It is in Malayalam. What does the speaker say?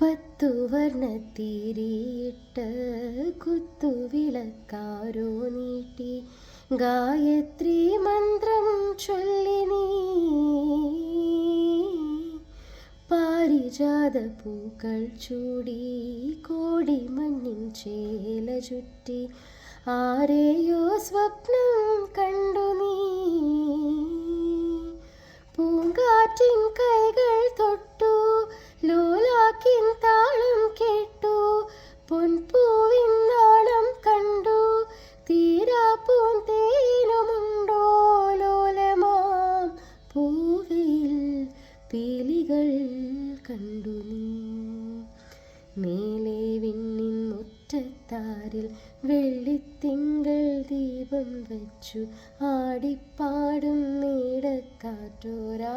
പത്തുവർണ്ണത്തിരിയിട്ട് കുത്തുവിളക്കാരോ നീട്ടി ഗായത്രി മന്ത്രം ചൊല്ലി നീ പാരിജാത പൂക്കൾ ചൂടി കോടിമണ്ണിൻ ചേല ചുറ്റി ആരെയോ സ്വപ്നം കണ്ടു നീ പൂങ്കാറ്റിൻ കൈകൾ തൊട്ടു ലോലാക്കിൻ താളം കേട്ടു പൊൻപൂവിൻ നാളം കണ്ടു തീരാ പൂന്തേനുമുണ്ടോ ലോലമാം പൂവയിൽ പീലികൾ കണ്ടു നീ മേലെ വിണ്ണിൻ മുറ്റത്താരിൽ വെള്ളിത്തിങ്കൾ ദീപം വച്ചു ആടിപ്പാടും മേടക്കാറ്റോരാവൂ